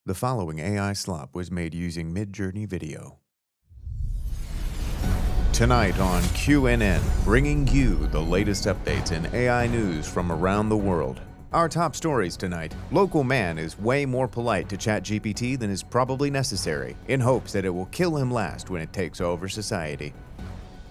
The following AI slop was made using Midjourney video. Tonight on QNN, bringing you the latest updates in AI news from around the world. Our top stories tonight: local man is way more polite to ChatGPT than is probably necessary, in hopes that it will kill him last when it takes over society.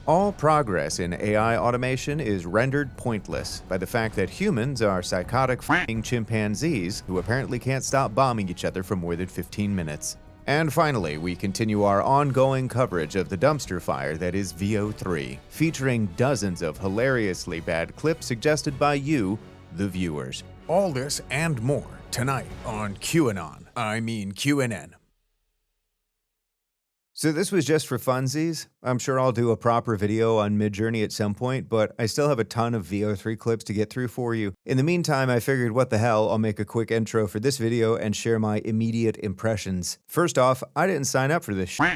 All progress in AI automation is rendered pointless by the fact that humans are psychotic f***ing chimpanzees who apparently can't stop bombing each other for more than 15 minutes. And finally, we continue our ongoing coverage of the dumpster fire that is VO3, featuring dozens of hilariously bad clips suggested by you, the viewers. All this and more tonight on QNN. So this was just for funsies. I'm sure I'll do a proper video on Midjourney at some point, but I still have a ton of VO3 clips to get through for you. In the meantime, I figured what the hell, I'll make a quick intro for this video and share my immediate impressions. First off, I didn't sign up for this shit.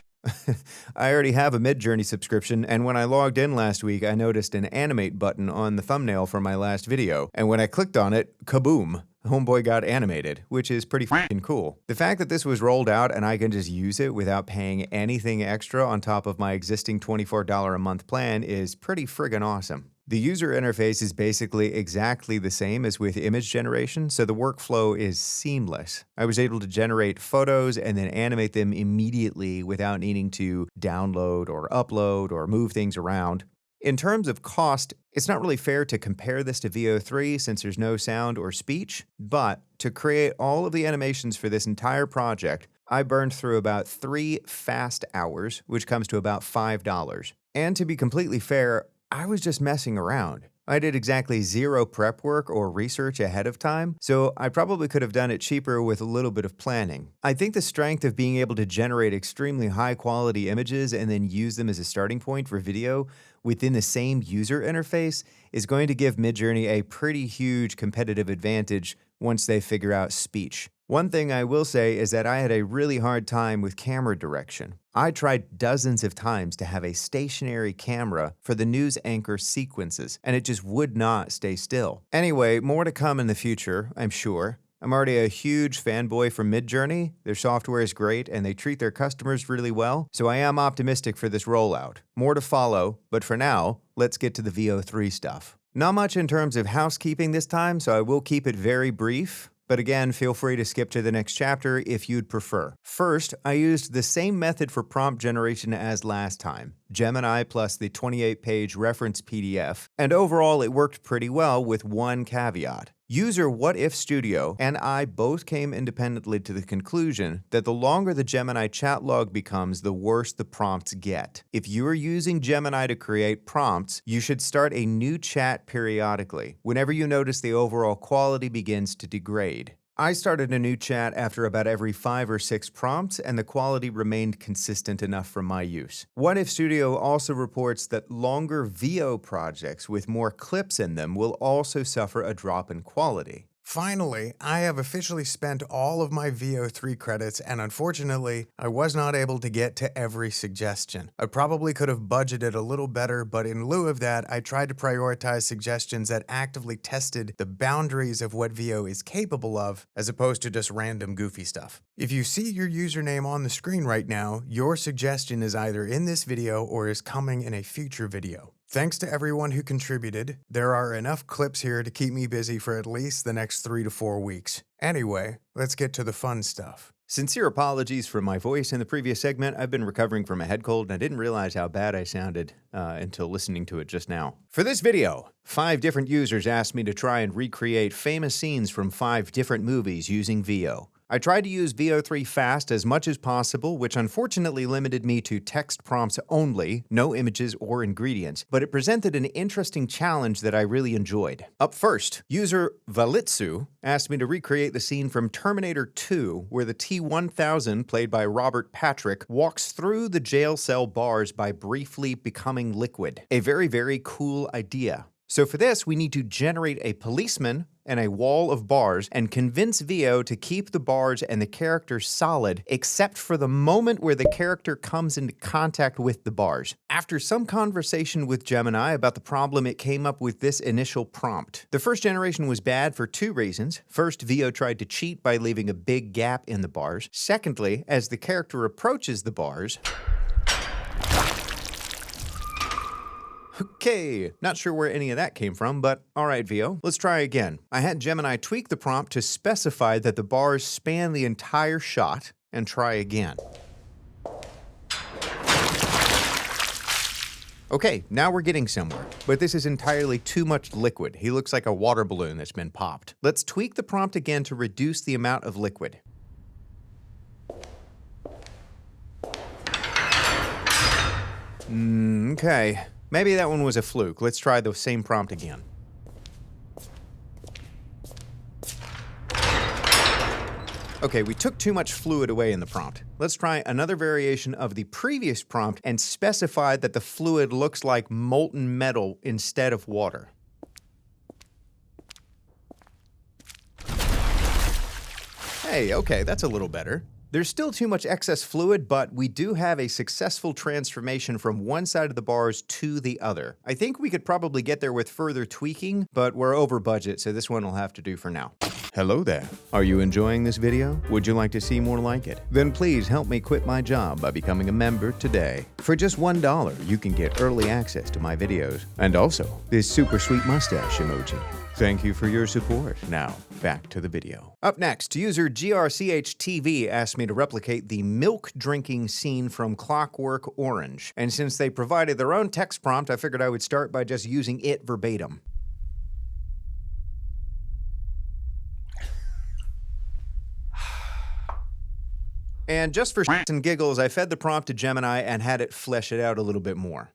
I already have a Midjourney subscription, and when I logged in last week, I noticed an animate button on the thumbnail for my last video, and when I clicked on it, kaboom! Homeboy got animated, which is pretty f***ing cool. The fact that this was rolled out and I can just use it without paying anything extra on top of my existing $24 a month plan is pretty friggin' awesome. The user interface is basically exactly the same as with image generation, so the workflow is seamless. I was able to generate photos and then animate them immediately without needing to download or upload or move things around. In terms of cost, it's not really fair to compare this to VO3 since there's no sound or speech, but to create all of the animations for this entire project, I burned through about 3 fast hours, which comes to about $5. And to be completely fair, I was just messing around. I did exactly zero prep work or research ahead of time, so I probably could have done it cheaper with a little bit of planning. I think the strength of being able to generate extremely high quality images and then use them as a starting point for video within the same user interface is going to give Midjourney a pretty huge competitive advantage once they figure out speech. One thing I will say is that I had a really hard time with camera direction. I tried dozens of times to have a stationary camera for the news anchor sequences, and it just would not stay still. Anyway, more to come in the future, I'm sure. I'm already a huge fanboy for Midjourney. Their software is great, and they treat their customers really well, so I am optimistic for this rollout. More to follow, but for now, let's get to the VO3 stuff. Not much in terms of housekeeping this time, so I will keep it very brief. But again, feel free to skip to the next chapter if you'd prefer. First, I used the same method for prompt generation as last time, Gemini plus the 28-page reference PDF, and overall it worked pretty well with one caveat. User What If Studio and I both came independently to the conclusion that the longer the Gemini chat log becomes, the worse the prompts get. If you are using Gemini to create prompts, you should start a new chat periodically, whenever you notice the overall quality begins to degrade. I started a new chat after about every 5 or 6 prompts, and the quality remained consistent enough for my use. What If Studio also reports that longer VO projects with more clips in them will also suffer a drop in quality. Finally, I have officially spent all of my VO3 credits, and unfortunately, I was not able to get to every suggestion. I probably could have budgeted a little better, but in lieu of that, I tried to prioritize suggestions that actively tested the boundaries of what VO is capable of, as opposed to just random goofy stuff. If you see your username on the screen right now, your suggestion is either in this video or is coming in a future video. Thanks to everyone who contributed. There are enough clips here to keep me busy for at least the next 3 to 4 weeks. Anyway, let's get to the fun stuff. Sincere apologies for my voice in the previous segment. I've been recovering from a head cold and I didn't realize how bad I sounded until listening to it just now. For this video, 5 different users asked me to try and recreate famous scenes from 5 different movies using VO. I tried to use VO3 fast as much as possible, which unfortunately limited me to text prompts only, no images or ingredients, but it presented an interesting challenge that I really enjoyed. Up first, user Valitsu asked me to recreate the scene from Terminator 2, where the T-1000, played by Robert Patrick, walks through the jail cell bars by briefly becoming liquid. A very, very cool idea. So for this, we need to generate a policeman and a wall of bars and convince VO to keep the bars and the character solid, except for the moment where the character comes into contact with the bars. After some conversation with Gemini about the problem, it came up with this initial prompt. The first generation was bad for two reasons. First, VO tried to cheat by leaving a big gap in the bars. Secondly, as the character approaches the bars, okay, not sure where any of that came from, but alright VO, let's try again. I had Gemini tweak the prompt to specify that the bars span the entire shot, and try again. Okay, now we're getting somewhere, but this is entirely too much liquid. He looks like a water balloon that's been popped. Let's tweak the prompt again to reduce the amount of liquid. Okay. Maybe that one was a fluke. Let's try the same prompt again. Okay, we took too much fluid away in the prompt. Let's try another variation of the previous prompt and specify that the fluid looks like molten metal instead of water. Hey, okay, that's a little better. There's still too much excess fluid, but we do have a successful transformation from one side of the bars to the other. I think we could probably get there with further tweaking, but we're over budget, so this one will have to do for now. Hello there. Are you enjoying this video? Would you like to see more like it? Then please help me quit my job by becoming a member today. For just $1, you can get early access to my videos, and also this super sweet mustache emoji. Thank you for your support. Now, back to the video. Up next, user GRCHTV asked me to replicate the milk drinking scene from Clockwork Orange. And since they provided their own text prompt, I figured I would start by just using it verbatim. And just for shits and giggles, I fed the prompt to Gemini and had it flesh it out a little bit more.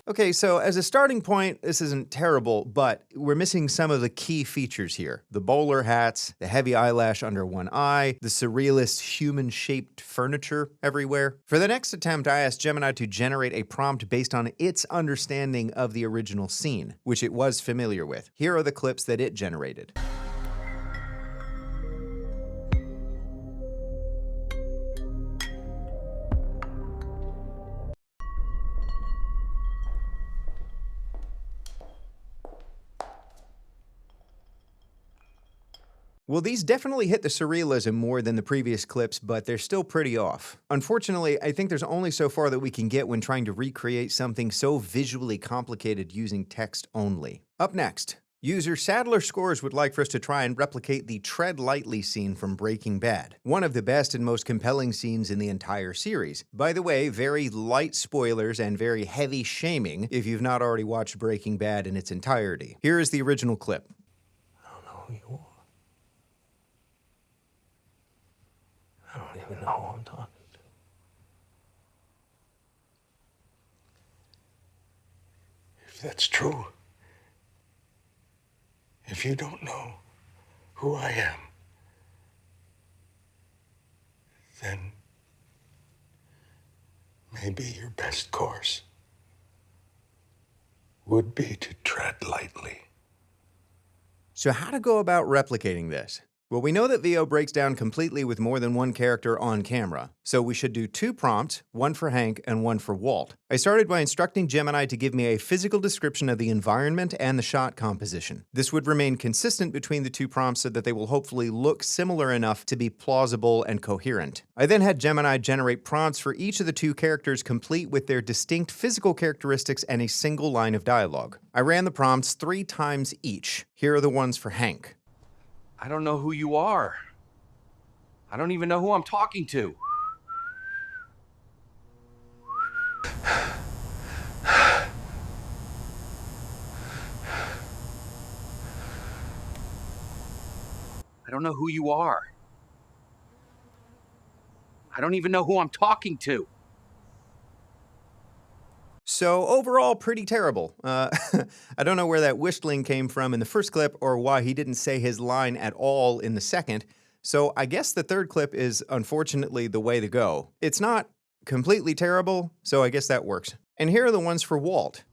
Okay, so as a starting point, this isn't terrible, but we're missing some of the key features here. The bowler hats, the heavy eyelash under one eye, the surrealist human-shaped furniture everywhere. For the next attempt, I asked Gemini to generate a prompt based on its understanding of the original scene, which it was familiar with. Here are the clips that it generated. Well, these definitely hit the surrealism more than the previous clips, but they're still pretty off. Unfortunately, I think there's only so far that we can get when trying to recreate something so visually complicated using text only. Up next, user Sadler Scores would like for us to try and replicate the Tread Lightly scene from Breaking Bad, one of the best and most compelling scenes in the entire series. By the way, very light spoilers and very heavy shaming if you've not already watched Breaking Bad in its entirety. Here is the original clip. I don't know who you are. I don't even know who I'm talking to. If that's true, if you don't know who I am, then maybe your best course would be to tread lightly. So how to go about replicating this? Well, we know that VO breaks down completely with more than one character on camera, so we should do two prompts, one for Hank and one for Walt. I started by instructing Gemini to give me a physical description of the environment and the shot composition. This would remain consistent between the two prompts so that they will hopefully look similar enough to be plausible and coherent. I then had Gemini generate prompts for each of the two characters complete with their distinct physical characteristics and a single line of dialogue. I ran the prompts 3 times each. Here are the ones for Hank. I don't know who you are. I don't even know who I'm talking to. I don't know who you are. I don't even know who I'm talking to. So overall, pretty terrible. I don't know where that whistling came from in the first clip or why he didn't say his line at all in the second, So I guess the third clip is unfortunately the way to go. It's not completely terrible, so I guess that works. And here are the ones for Walt.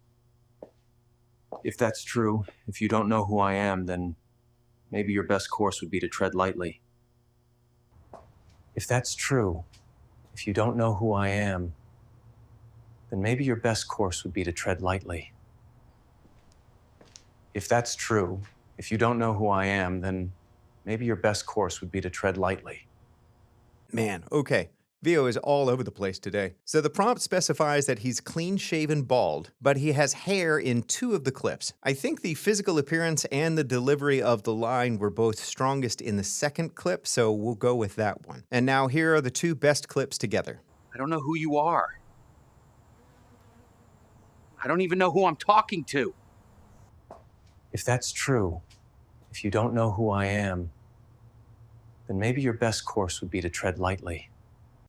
If that's true, if you don't know who I am, then maybe your best course would be to tread lightly. If that's true, if you don't know who I am, then maybe your best course would be to tread lightly. If that's true, if you don't know who I am, then maybe your best course would be to tread lightly. Man, okay. Vio is all over the place today. So the prompt specifies that he's clean-shaven bald, but he has hair in 2 of the clips. I think the physical appearance and the delivery of the line were both strongest in the second clip, so we'll go with that one. And now here are the 2 best clips together. I don't know who you are. I don't even know who I'm talking to. If that's true, if you don't know who I am, then maybe your best course would be to tread lightly.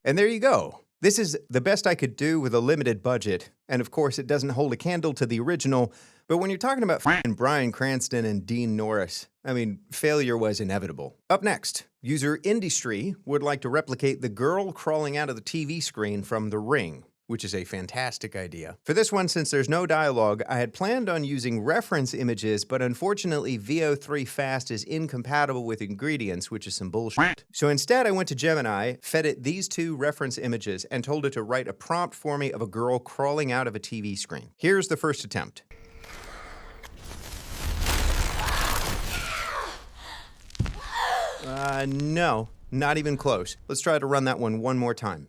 And there you go. This is the best I could do with a limited budget, and of course it doesn't hold a candle to the original, but when you're talking about f***ing Bryan Cranston and Dean Norris, I mean, failure was inevitable. Up next, user Industry would like to replicate the girl crawling out of the TV screen from The Ring, which is a fantastic idea. For this one, since there's no dialogue, I had planned on using reference images, but unfortunately VO3 Fast is incompatible with ingredients, which is some bullshit. So instead I went to Gemini, fed it these 2 reference images, and told it to write a prompt for me of a girl crawling out of a TV screen. Here's the first attempt. No, not even close. Let's try to run that one more time.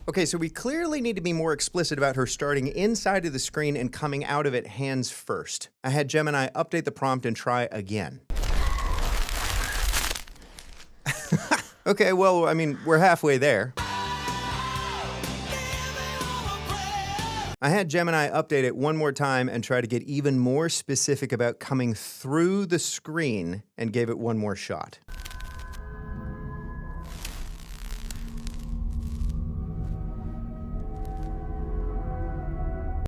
Okay, so we clearly need to be more explicit about her starting inside of the screen and coming out of it hands first. I had Gemini update the prompt and try again. Okay, well, I mean, we're halfway there. I had Gemini update it one more time and try to get even more specific about coming through the screen and gave it one more shot.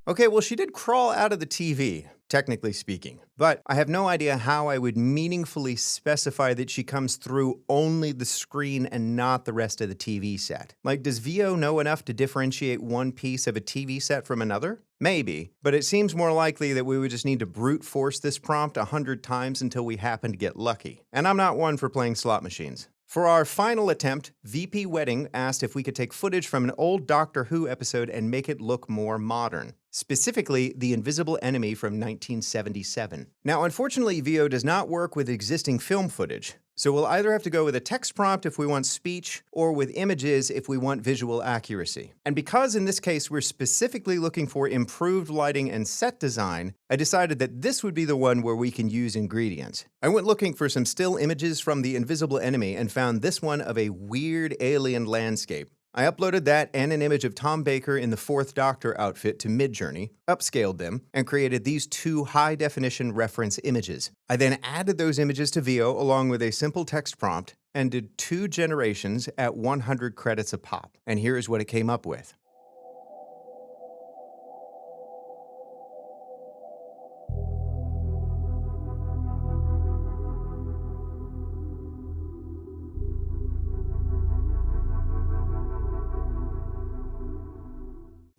Okay, well, she did crawl out of the TV, technically speaking, but I have no idea how I would meaningfully specify that she comes through only the screen and not the rest of the TV set. Like, does Vio know enough to differentiate one piece of a TV set from another? Maybe, but it seems more likely that we would just need to brute force this prompt 100 times until we happen to get lucky. And I'm not one for playing slot machines. For our final attempt, VP Wedding asked if we could take footage from an old Doctor Who episode and make it look more modern. Specifically, The Invisible Enemy from 1977. Now, unfortunately, Vio does not work with existing film footage, so we'll either have to go with a text prompt if we want speech, or with images if we want visual accuracy. And because in this case we're specifically looking for improved lighting and set design, I decided that this would be the one where we can use ingredients. I went looking for some still images from The Invisible Enemy and found this one of a weird alien landscape. I uploaded that and an image of Tom Baker in the 4th Doctor outfit to Midjourney, upscaled them, and created these 2 high-definition reference images. I then added those images to Vio along with a simple text prompt and did 2 generations at 100 credits a pop. And here's what it came up with.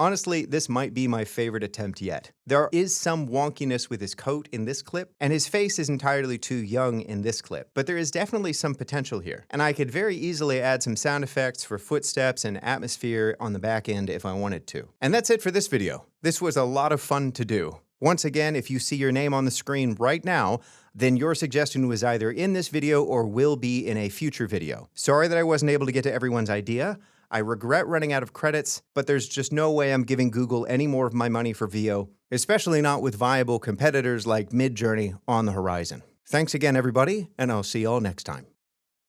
Honestly, this might be my favorite attempt yet. There is some wonkiness with his coat in this clip, and his face is entirely too young in this clip, but there is definitely some potential here. And I could very easily add some sound effects for footsteps and atmosphere on the back end if I wanted to. And that's it for this video. This was a lot of fun to do. Once again, if you see your name on the screen right now, then your suggestion was either in this video or will be in a future video. Sorry that I wasn't able to get to everyone's idea. I regret running out of credits, but there's just no way I'm giving Google any more of my money for Vio, especially not with viable competitors like Midjourney on the horizon. Thanks again, everybody, and I'll see y'all next time.